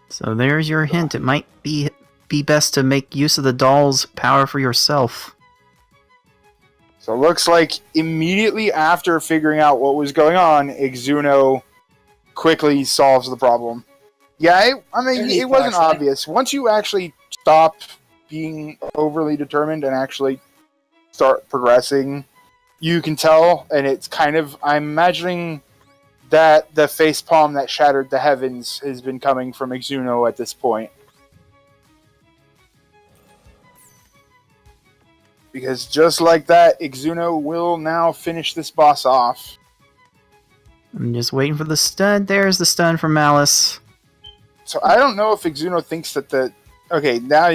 So there's your hint. It might be best to make use of the doll's power for yourself. So it looks like immediately after figuring out what was going on, Exuno quickly solves the problem. Yeah, it wasn't obvious. Once you actually stop being overly determined and actually start progressing, you can tell, and it's kind of, I'm imagining that the facepalm that shattered the heavens has been coming from Exuno at this point. Because just like that, Exuno will now finish this boss off. I'm just waiting for the stun. There's the stun from Malice. So I don't know if Exuno thinks that the... Okay, now...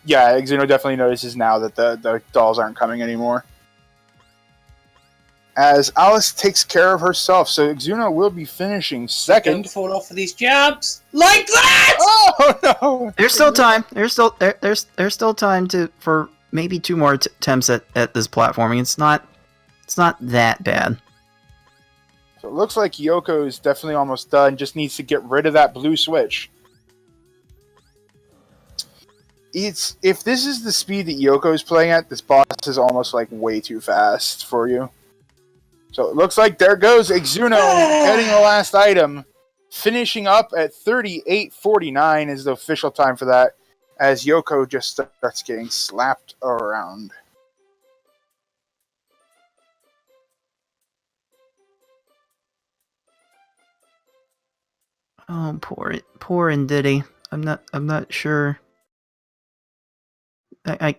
Yeah, Exuno definitely notices now that the dolls aren't coming anymore. As Alice takes care of herself, so Exuno will be finishing second. Don't fall off of these jabs like that. Oh no! There's still time. There's still time for maybe 2 more attempts at this platforming. It's not that bad. So it looks like Yoco is definitely almost done. Just needs to get rid of that blue switch. If this is the speed that Yoko is playing at, this boss is almost like way too fast for you. So it looks like there goes Exuno getting the last item. Finishing up at 38:49 is the official time for that, as Yoko just starts getting slapped around. Oh, poor ndiddy. I'm not sure. I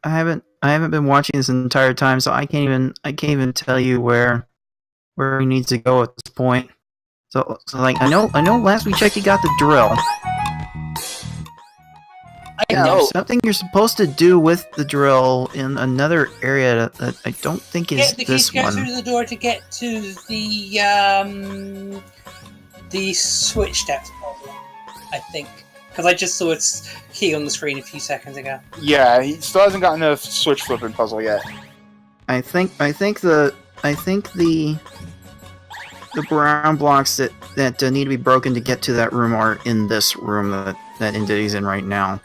haven't been watching this entire time, so I can't even tell you where he needs to go at this point. So like I know last we checked he got the drill. I And know. there's something you're supposed to do with the drill in another area that I don't think is Get the keys this to go one. through the door to get to the switch steps puzzle, I think. Because I just saw its key on the screen a few seconds ago. Yeah, he still hasn't gotten a switch flipping puzzle yet. I think the brown blocks that need to be broken to get to that room are in this room that ndiddy's in right now.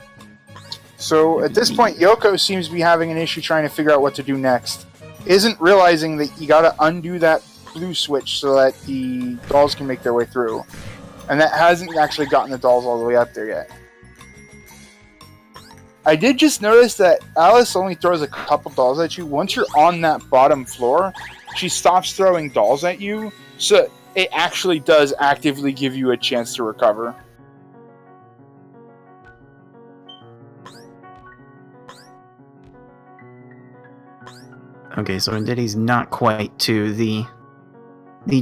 So at this point, Yoko seems to be having an issue trying to figure out what to do next. Isn't realizing that you gotta undo that blue switch so that the dolls can make their way through. And that hasn't actually gotten the dolls all the way up there yet. I did just notice that Alice only throws a couple dolls at you. Once you're on that bottom floor, she stops throwing dolls at you, so it actually does actively give you a chance to recover. Okay, so ndiddy's not quite to the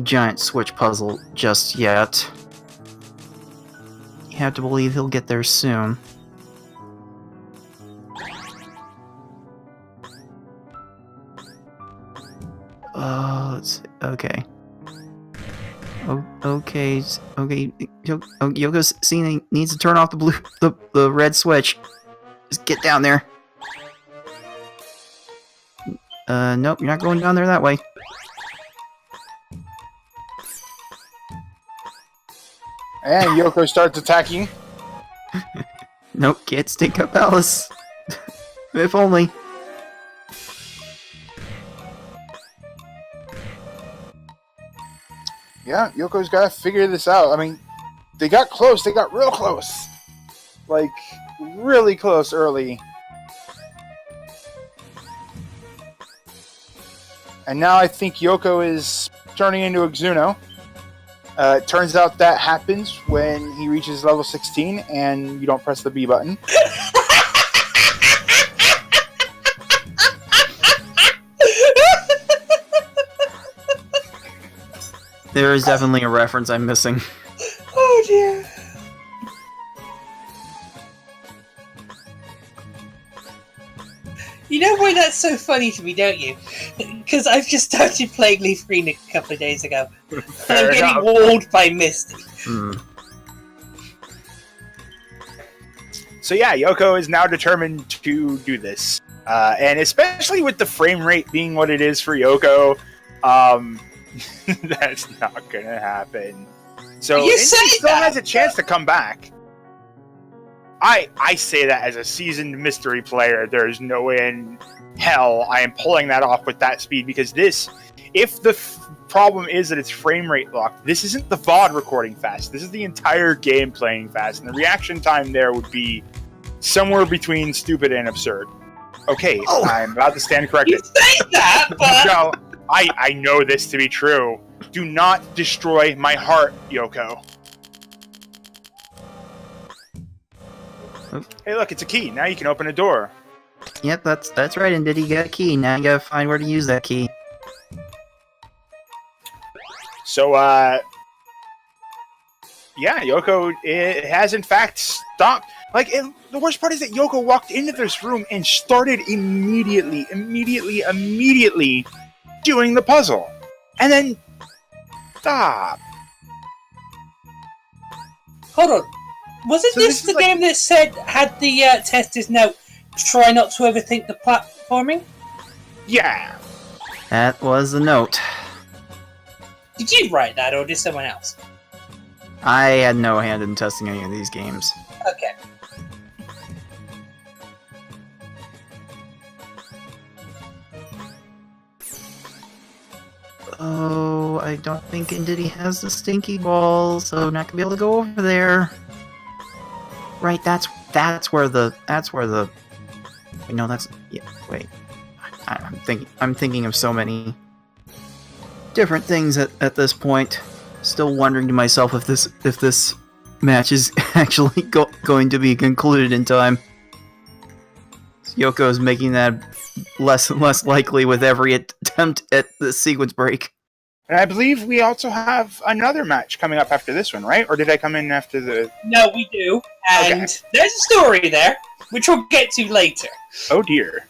giant switch puzzle just yet. You have to believe he'll get there soon. Okay. Okay. Yoko's seeing he needs to turn off the red switch. Just get down there. Nope, you're not going down there that way. And Yoko starts attacking. Nope, can't stick up Alice. If only. Yeah, Yoko's got to figure this out. I mean, they got close. They got real close. Like, really close early. And now I think Yoko is turning into Exuno. It turns out that happens when he reaches level 16 and you don't press the B button. There is definitely a reference I'm missing. Oh dear. You know why that's so funny to me, don't you? Because I've just started playing Leaf Green a couple of days ago. And I'm getting walled by Misty. So yeah, Yoko is now determined to do this. And especially with the frame rate being what it is for Yoko, that's not gonna happen. So You Indy say still that, has a chance to come back. I say that as a seasoned mystery player. There's no way in hell I am pulling that off with that speed, because this, if the problem is that it's frame rate locked, this isn't the VOD recording fast. This is the entire game playing fast, and the reaction time there would be somewhere between stupid and absurd. Okay, I'm about to stand corrected. You say that, but... No, I know this to be true. Do not destroy my heart, Yoko. Hey, look, it's a key. Now you can open a door. Yep, that's right, and Diddy got a key. Now you gotta find where to use that key. So, yeah, Yoko it has in fact stopped. Like, the worst part is that Yoko walked into this room and started immediately doing the puzzle. And then stop. Hold on. Wasn't So this this is the like- game that said, had the tester's note, try not to overthink the platforming? Yeah. That was the note. Did you write that, or did someone else? I had no hand in testing any of these games. Okay. Oh, I don't think ndiddy has the stinky ball, so not gonna be able to go over there. Right, that's where the wait, no, that's yeah. Wait, I'm thinking of so many different things at this point. Still wondering to myself if this match is actually going to be concluded in time. Yoko is making that less and less likely with every attempt at the sequence break. And I believe we also have another match coming up after this one, right? Or did I come in after the... No, we do. And Okay. there's a story there, which we'll get to later. Oh dear.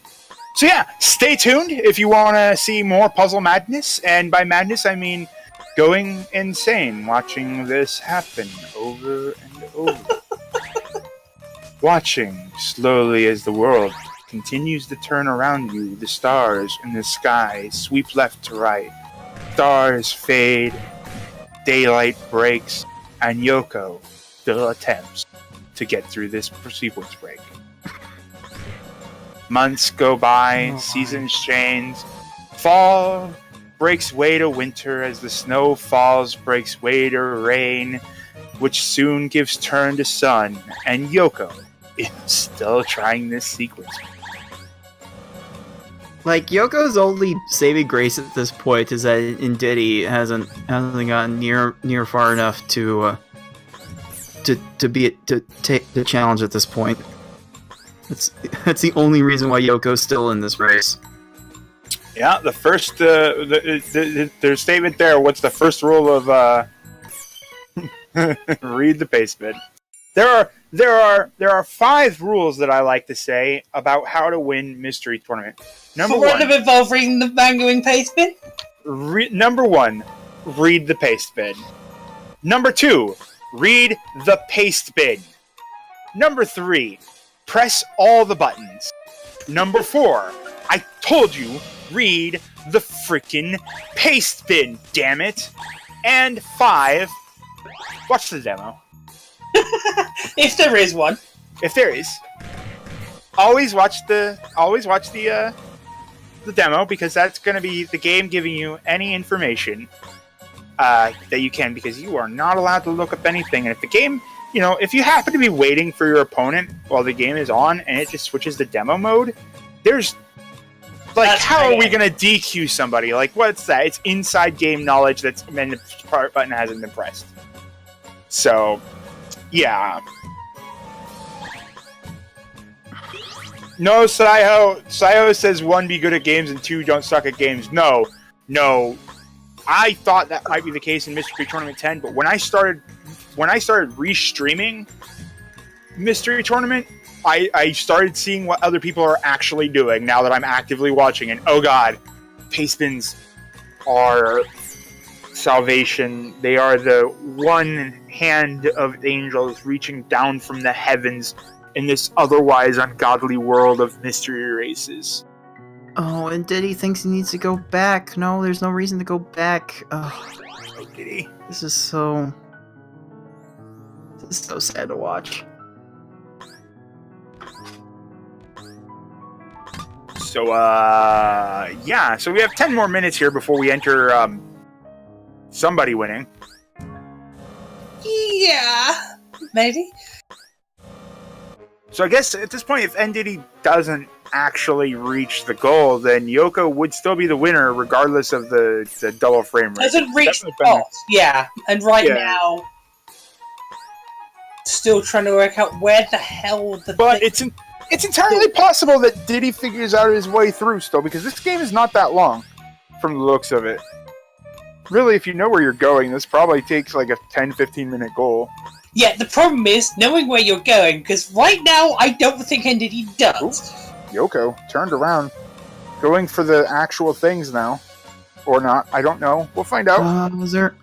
So yeah, stay tuned if you want to see more puzzle madness. And by madness, I mean going insane watching this happen over and over. Watching slowly as the world continues to turn around you, the stars in the sky sweep left to right. Stars fade, daylight breaks, and Yoko still attempts to get through this sequence break. Months go by, Oh, seasons change. Fall breaks way to winter as the snow falls, breaks way to rain, which soon gives turn to sun. And Yoko is still trying this sequence. Like, Yoko's only saving grace at this point is that ndiddy hasn't gotten near far enough to take the challenge at this point. That's the only reason why Yoko's still in this race. Yeah, the first their statement there. What's the first rule of read the paste bid? There are 5 rules that I like to say about how to win mystery tournament. Number For one one, of involving the mangoing paste bin. number 1, read the paste bid. Number 2, read the paste bid. Number 3, press all the buttons. Number 4, I told you, read the freaking paste bin, damn it. And 5, watch the demo. If there is one. If there is, always watch the demo, because that's going to be the game giving you any information that you can, because you are not allowed to look up anything. And if the game, if you happen to be waiting for your opponent while the game is on and it just switches to demo mode, there's how are we going to DQ somebody? Like, what's that? It's inside game knowledge and the start button hasn't been pressed. So, yeah. No, Sayo says 1, be good at games, and 2, don't suck at games. No. I thought that might be the case in Mystery Tournament 10, but when I started restreaming Mystery Tournament, I started seeing what other people are actually doing now that I'm actively watching, and oh god, paste bins are salvation. They are the one hand of angels reaching down from the heavens in this otherwise ungodly world of mystery races. Oh, and ndiddy thinks he needs to go back. No, there's no reason to go back. Oh, Diddy. this is so sad to watch. So, yeah. So we have 10 more minutes here before we enter somebody winning. Yeah, maybe. So I guess at this point, if ndiddy doesn't actually reach the goal, then Yoco would still be the winner regardless of the double frame rate. Doesn't reach the Definitely better. boss. Yeah, and now, still trying to work out where the hell the. But it's entirely possible that ndiddy figures out his way through still, because this game is not that long from the looks of it. Really, if you know where you're going, this probably takes like a 10-15 minute goal. Yeah, the problem is knowing where you're going, because right now I don't think ndiddy does. Yoco turned around, going for the actual things now, or not? I don't know. We'll find out. Is there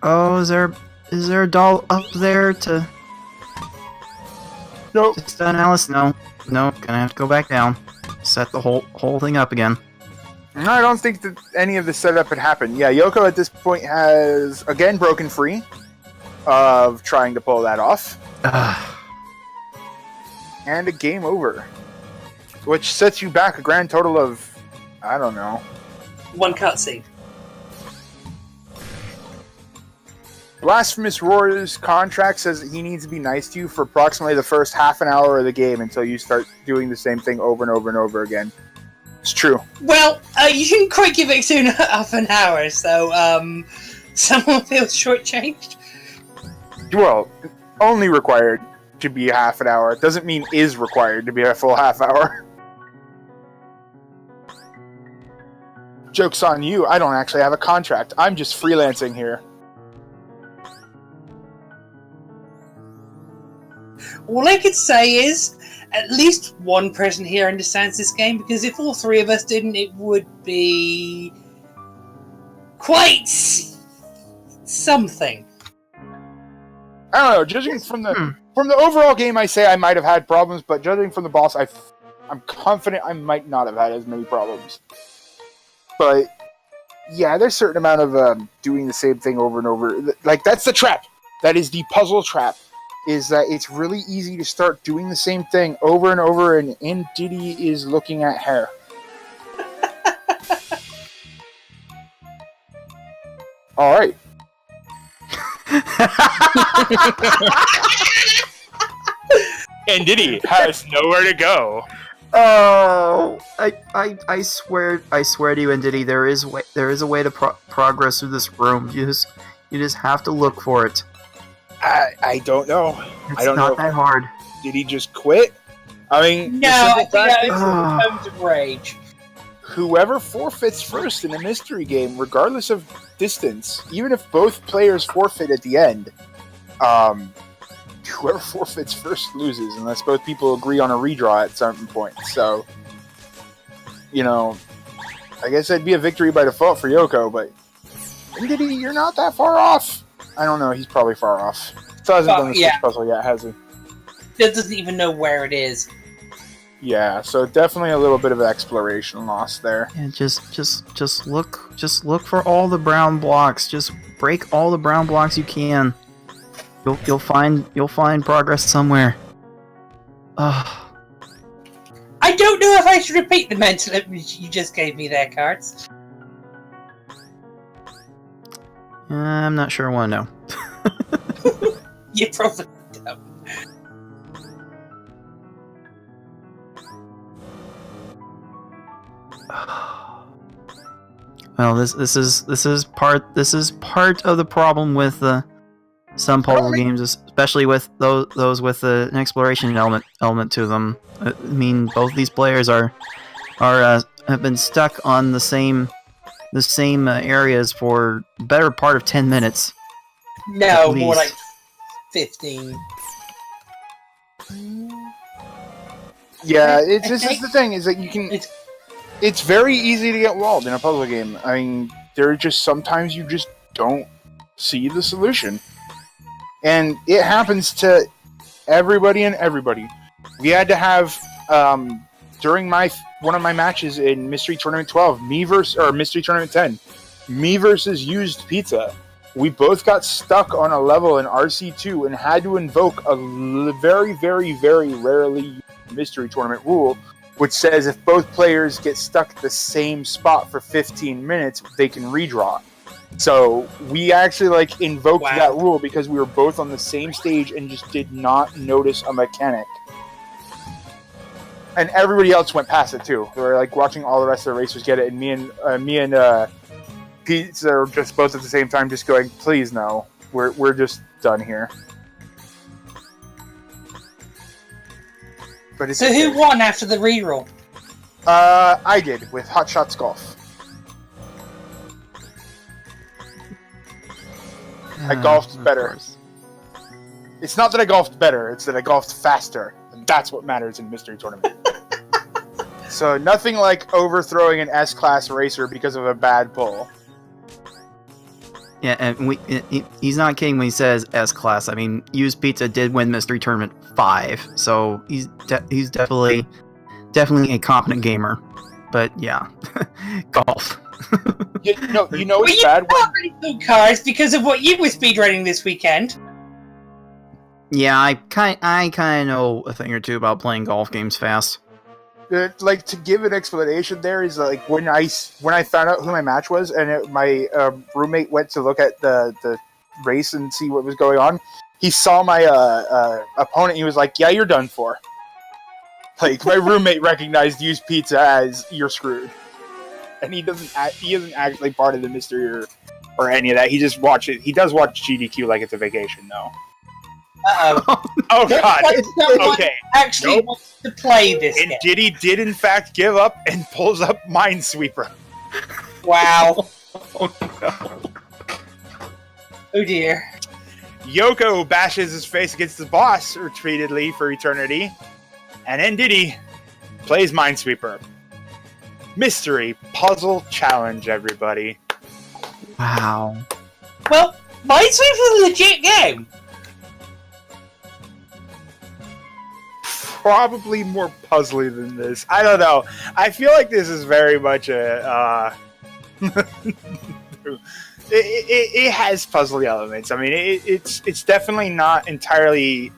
a doll up there to? Nope. It's done, Alice. No, gonna have to go back down. Set the whole thing up again. I don't think that any of the setup had happened. Yeah, Yoco at this point has again broken free of trying to pull that off, and a game over, which sets you back a grand total of, I don't know, 1 cutscene. Blasphemous Roar's contract says that he needs to be nice to you for approximately the first half an hour of the game until you start doing the same thing over and over and over again. It's true. Well, you didn't quite give exuno half an hour, so someone feels shortchanged. Well, only required to be a half an hour. It doesn't mean is required to be a full half hour. Joke's on you. I don't actually have a contract. I'm just freelancing here. All I could say is, at least one person here understands this game, because if all 3 of us didn't, it would be quite something. I don't know. Judging from the overall game, I say I might have had problems, but judging from the boss, I'm confident I might not have had as many problems. But yeah, there's a certain amount of doing the same thing over and over. Like, that's the trap. That is the puzzle trap. is that it's really easy to start doing the same thing over and over, and ndiddy is looking at hair. All right. ndiddy has nowhere to go. Oh, I swear to you, ndiddy, there is a way to progress through this room. You just have to look for it. I don't know. It's I don't not know. that hard. Did he just quit? I mean, No, I think that is comes of rage. whoever forfeits first in a mystery game, regardless of distance, even if both players forfeit at the end, whoever forfeits first loses, unless both people agree on a redraw at some point. So, I guess that'd be a victory by default for Yoco, but ndiddy, you're not that far off. I don't know, he's probably far off. Still hasn't done the switch puzzle yet, has he? Doesn't even know where it is. Yeah, so definitely a little bit of exploration loss there. Yeah, just look for all the brown blocks. Just break all the brown blocks you can. You'll find progress somewhere. I don't know if I should repeat the mental image you just gave me there, Cards. I'm not sure I want to know. You probably don't. Well, this is part of the problem with some puzzle games, especially with those with an exploration element to them. I mean, both these players have been stuck on the same areas for the better part of 10 minutes. No, more like 15. Yeah, this is the thing, is that you can... It's very easy to get walled in a puzzle game. I mean, there are just sometimes you just don't see the solution. And it happens to everybody and everybody. We had to have, during one of my matches in Mystery Tournament 12, Mystery Tournament 10, me versus Used Pizza. We both got stuck on a level in RC2 and had to invoke a very, very, very rarely used Mystery Tournament rule, which says if both players get stuck at the same spot for 15 minutes, they can redraw. So we actually invoked that rule because we were both on the same stage and just did not notice a mechanic. And everybody else went past it too. They were watching all the rest of the racers get it, and me and Pete are just both at the same time, just going, "Please no, we're just done here." But So who won after the reroll? I did with Hot Shots Golf. I golfed better. It's not that I golfed better; it's that I golfed faster, and that's what matters in Mystery Tournament. So nothing like overthrowing an S-class racer because of a bad pull. Yeah, and he's not kidding when he says S-class. I mean, Used Pizza did win Mystery Tournament 5, so he's definitely a competent gamer. But yeah, golf. You know it's bad when... already good cards because of what you were speedrunning this weekend. Yeah, I kind of know a thing or two about playing golf games fast. To give an explanation, there is when I found out who my match was, and my roommate went to look at the race and see what was going on. He saw my opponent. And he was like, "Yeah, you're done for." My roommate recognized Used Pizza as "you're screwed," and he isn't actually part of the mystery or any of that. He just watches. He does watch GDQ like it's a vacation, though. Uh-oh. Oh god. Okay. Actually wants to play this And game. Diddy did in fact give up and pulls up Minesweeper. Wow. Oh no. Oh dear. Yoco bashes his face against the boss repeatedly for eternity. And ndiddy plays Minesweeper. Mystery puzzle challenge, everybody. Wow. Well, Minesweeper's a legit game. Probably more puzzly than this. I don't know. I feel like this is very much a it has puzzle elements. I mean, it's definitely not entirely.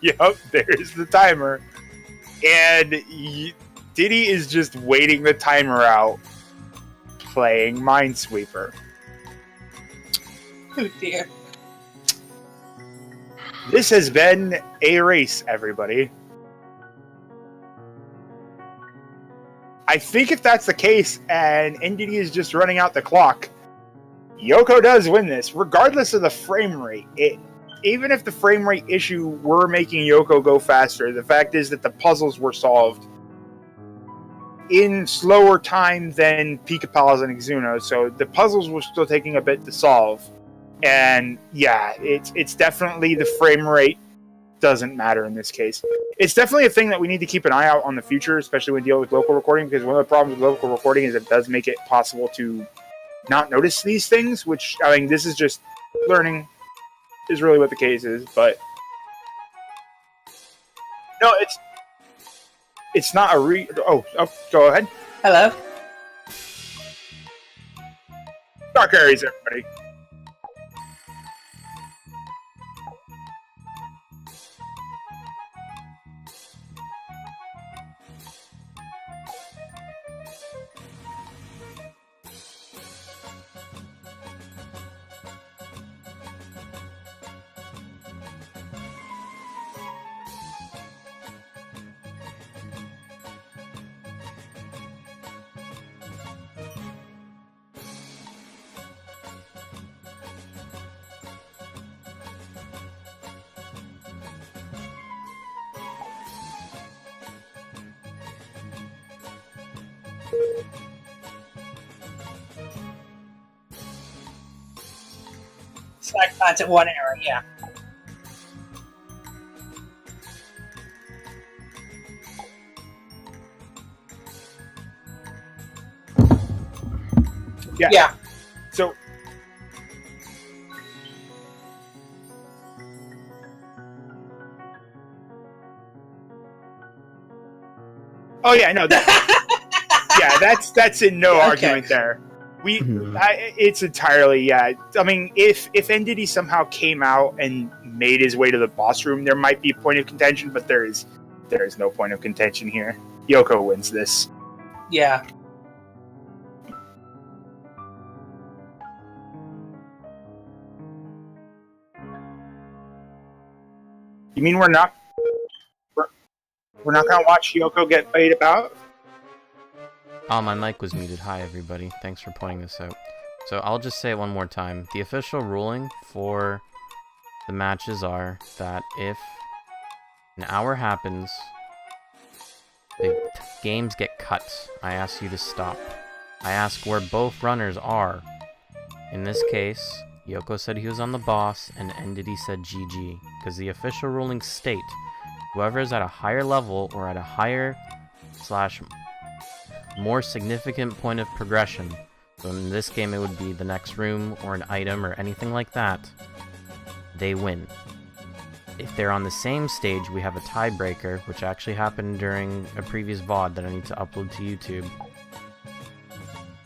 Yup, there's the timer, and Diddy is just waiting the timer out, playing Minesweeper. Oh dear. This has been a race, everybody. I think if that's the case, and ndiddy is just running out the clock, Yoco does win this, regardless of the frame rate. Even if the frame rate issue were making Yoco go faster, the fact is that the puzzles were solved in slower time than pikapals and exuno, so the puzzles were still taking a bit to solve. And yeah, it's definitely the frame rate doesn't matter in this case. It's definitely a thing that we need to keep an eye out on the future, especially when dealing with local recording, because one of the problems with local recording is it does make it possible to not notice these things, which, I mean, this is just learning is really what the case is, but no, it's not a oh, go ahead. Hello. Dark Aries, everybody. Slack plants at one error, yeah. Yeah. So oh yeah, no. Yeah, that's in no argument there. It's entirely, yeah. I mean, if ndiddy somehow came out and made his way to the boss room, there might be a point of contention, but there is no point of contention here. Yoco wins this. Yeah. You mean we're not gonna watch Yoco get played about? Oh, my mic was muted. Hi, everybody. Thanks for pointing this out. So I'll just say it one more time. The official ruling for the matches are that if an hour happens, the games get cut. I ask you to stop. I ask where both runners are. In this case, Yoco said he was on the boss, and ndiddy said GG. Because the official rulings state, whoever is at a higher level or at a higher / more significant point of progression, so in this game it would be the next room or an item or anything like that, they win. If they're on the same stage, we have a tiebreaker, which actually happened during a previous VOD that I need to upload to YouTube.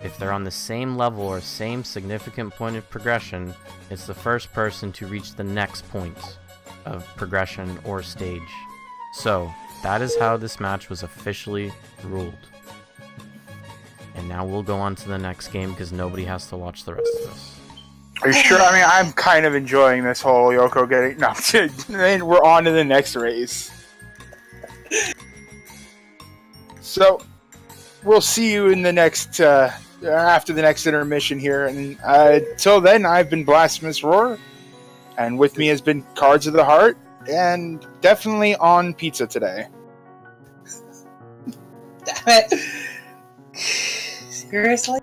If they're on the same level or same significant point of progression, it's the first person to reach the next point of progression or stage. So, that is how this match was officially ruled. And now we'll go on to the next game because nobody has to watch the rest of this. Are you sure? I mean, I'm kind of enjoying this whole Yoco getting... No, and we're on to the next race. So, we'll see you in the next... after the next intermission here. And till then, I've been Blasphemous Roar. And with me has been Cards of the Heart. And definitely on pizza today. Damn it. Seriously?